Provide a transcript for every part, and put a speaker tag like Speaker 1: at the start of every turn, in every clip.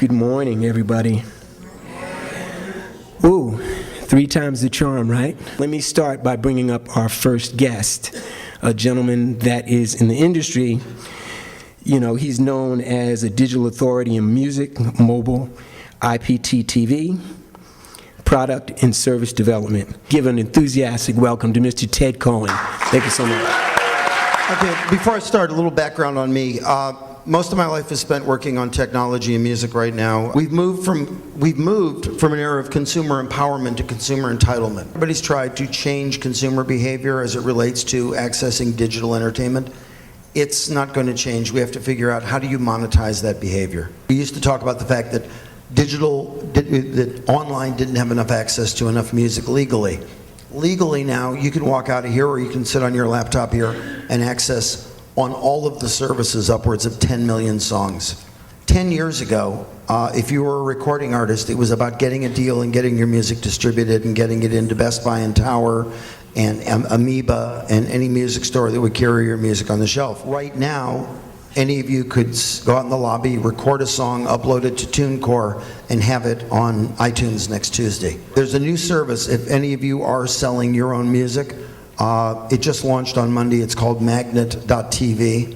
Speaker 1: Good morning, everybody. Ooh, 3 times the charm, right? Let me start by bringing up our first guest, a gentleman that is in the industry. You know, he's known as a digital authority in music, mobile, IPTV, product and service development. Give an enthusiastic welcome to Mr. Ted Cohen. Thank you so much.
Speaker 2: Okay, before I start, a little background on me. Most of my life is spent working on technology and music right now. We've moved from an era of consumer empowerment to consumer entitlement. Everybody's tried to change consumer behavior as it relates to accessing digital entertainment. It's not going to change. We have to figure out, how do you monetize that behavior? We used to talk about the fact that that online didn't have enough access to enough music legally. Legally now, you can walk out of here or you can sit on your laptop here and access on all of the services upwards of 10 million songs. 10 years ago, if you were a recording artist, it was about getting a deal and getting your music distributed and getting it into Best Buy and Tower and Amoeba and any music store that would carry your music on the shelf. Right now, any of you could go out in the lobby, record a song, upload it to TuneCore, and have it on iTunes next Tuesday. There's a new service if any of you are selling your own music. It just launched on Monday. It's called Magnet.tv.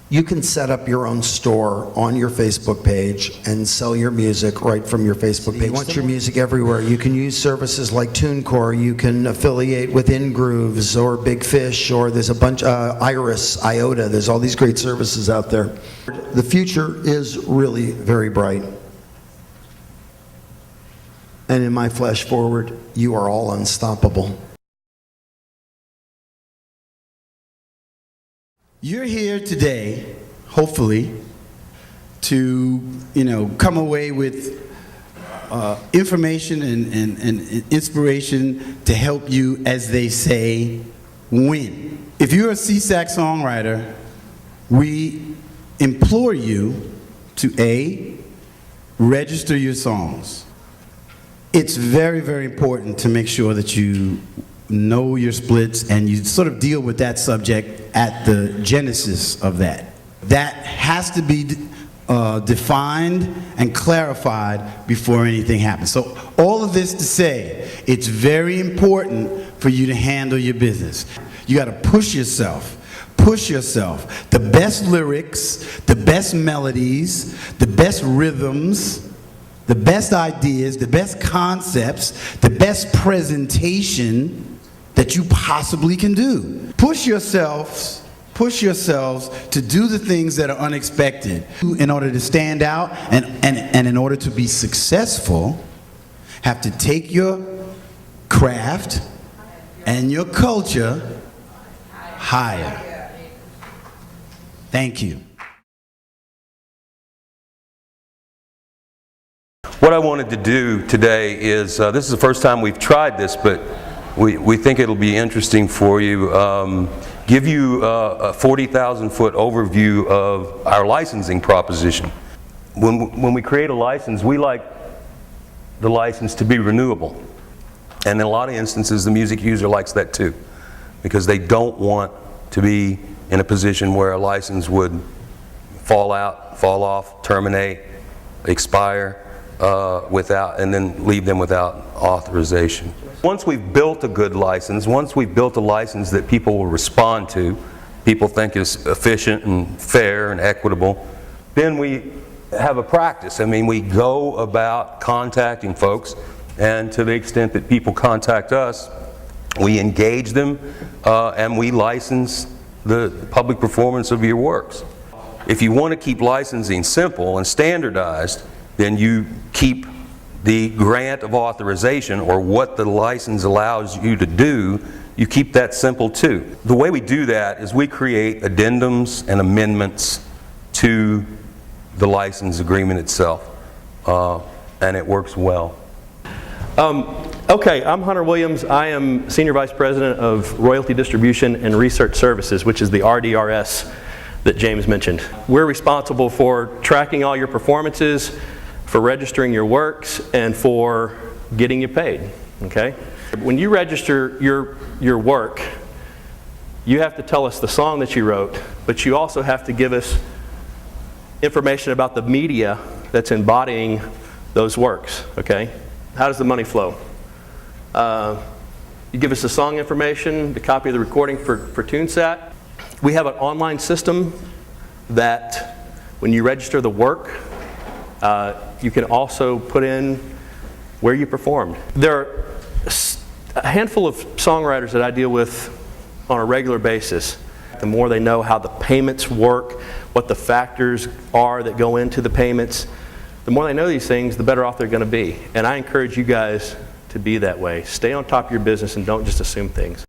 Speaker 2: You can set up your own store on your Facebook page and sell your music right from your Facebook page. You want your music everywhere. You can use services like TuneCore. You can affiliate with InGrooves or Big Fish, or there's a bunch, Iris, IOTA. There's all these great services out there. The future is really very bright. And in my flash forward, you are all unstoppable.
Speaker 3: You're here today, hopefully, to come away with information and inspiration to help you, as they say, win. If you're a CSAC songwriter, we implore you to A, register your songs. It's very, very important to make sure that you know your splits and you sort of deal with that subject at the genesis of that. That has to be defined and clarified before anything happens. So all of this to say, it's very important for you to handle your business. You got to push yourself. Push yourself. The best lyrics, the best melodies, the best rhythms, the best ideas, the best concepts, the best presentation that you possibly can do. Push yourselves to do the things that are unexpected. In order to stand out and in order to be successful, have to take your craft and your culture higher. Thank you.
Speaker 4: What I wanted to do today is, this is the first time we've tried this, but we think it'll be interesting for you. Give you a 40,000-foot overview of our licensing proposition. When we create a license, we like the license to be renewable. And in a lot of instances, the music user likes that too, because they don't want to be in a position where a license would fall off, terminate, expire, and then leave them without authorization. Once we've built a good license, once we've built a license that people will respond to, people think is efficient and fair and equitable, then we have a practice. I mean, we go about contacting folks, and to the extent that people contact us, we engage them and we license the public performance of your works. If you want to keep licensing simple and standardized, then you keep the grant of authorization, or what the license allows you to do, you keep that simple too. The way we do that is we create addendums and amendments to the license agreement itself, and it works well.
Speaker 5: Okay, I'm Hunter Williams. I am Senior Vice President of Royalty Distribution and Research Services, which is the RDRS that James mentioned. We're responsible for tracking all your performances, for registering your works, and for getting you paid, okay? When you register your work, you have to tell us the song that you wrote, but you also have to give us information about the media that's embodying those works, okay? How does the money flow? You give us the song information, the copy of the recording for TuneSat. We have an online system that when you register the work, you can also put in where you performed. There are a handful of songwriters that I deal with on a regular basis. The more they know how the payments work, what the factors are that go into the payments, the more they know these things, the better off they're going to be. And I encourage you guys to be that way. Stay on top of your business and don't just assume things.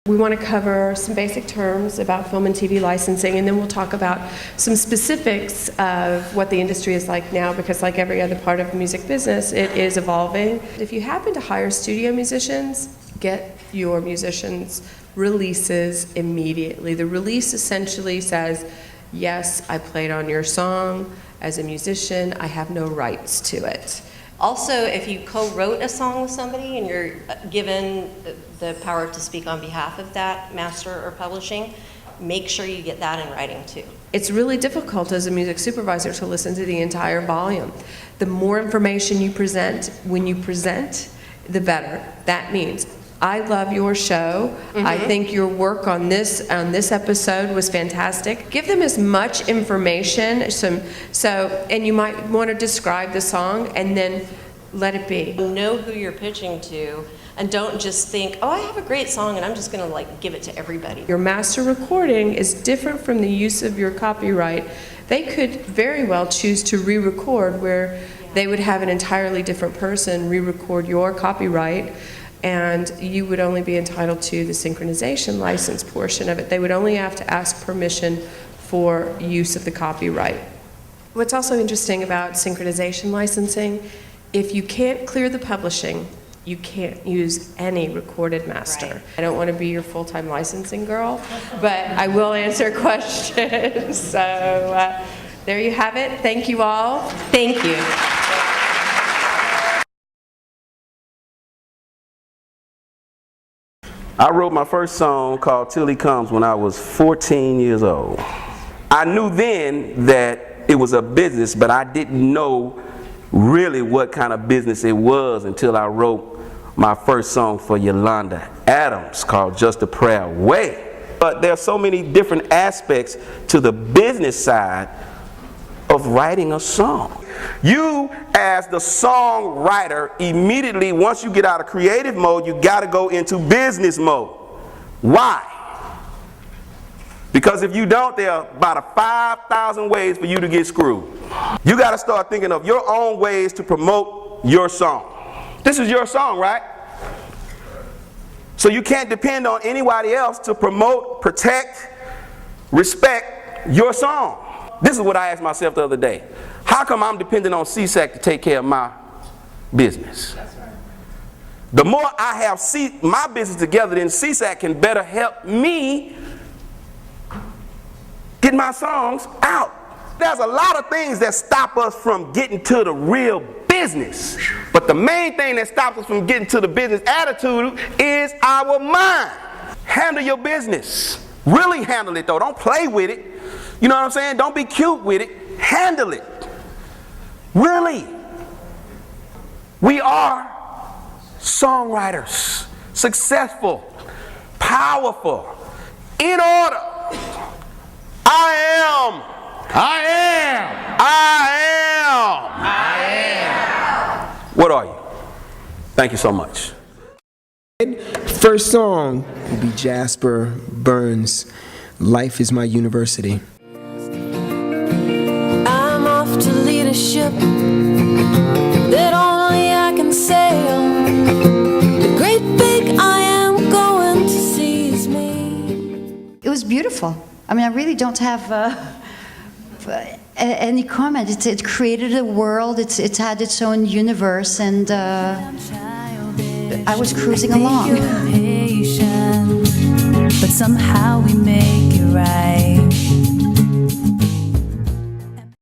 Speaker 6: We want to cover some basic terms about film and TV licensing, and then we'll talk about some specifics of what the industry is like now, because like every other part of the music business, it is evolving. If you happen to hire studio musicians, get your musicians releases immediately. The release essentially says, yes, I played on your song. As a musician, I have no rights to it.
Speaker 7: Also, if you co-wrote a song with somebody and you're given the power to speak on behalf of that master or publishing, make sure you get that in writing too.
Speaker 6: It's really difficult as a music supervisor to listen to the entire volume. The more information you present, when you present, the better. That means, I love your show. I think your work on this episode was fantastic. Give them as much information, and you might want to describe the song and then let it be.
Speaker 7: Know who you're pitching to, and don't just think, oh, I have a great song and I'm just going to like give it to everybody.
Speaker 6: Your master recording is different from the use of your copyright. They could very well choose to re-record where they would have an entirely different person re-record your copyright, and you would only be entitled to the synchronization license portion of it. They would only have to ask permission for use of the copyright. What's also interesting about synchronization licensing, if you can't clear the publishing, you can't use any recorded master.
Speaker 7: Right.
Speaker 6: I don't want to be your full-time licensing girl, but I will answer questions. So there you have it. Thank you all.
Speaker 7: Thank you.
Speaker 8: I wrote my first song called Till He Comes when I was 14 years old. I knew then that it was a business, but I didn't know really what kind of business it was until I wrote my first song for Yolanda Adams called Just a Prayer Away. But there are so many different aspects to the business side of writing a song. You, as the songwriter, immediately, once you get out of creative mode, you got to go into business mode. Why? Because if you don't, there are about 5,000 ways for you to get screwed. You got to start thinking of your own ways to promote your song. This is your song, right? So you can't depend on anybody else to promote, protect, respect your song. This is what I asked myself the other day. How come I'm dependent on CSAC to take care of my business? The more I have my business together, then CSAC can better help me get my songs out. There's a lot of things that stop us from getting to the real business. But the main thing that stops us from getting to the business attitude is our mind. Handle your business. Really handle it though. Don't play with it. You know what I'm saying? Don't be cute with it. Handle it. Really. We are songwriters. Successful. Powerful. In order. I am. What are you? Thank you so much.
Speaker 1: First song will be Jasper Burns, Life is My University.
Speaker 9: I'm off to lead a ship that only I can sail. The great big I am going to seize me.
Speaker 10: It was beautiful. I mean, I really don't have any comment. It created a world. It had its own universe, and I was cruising along.
Speaker 9: But somehow we make it right.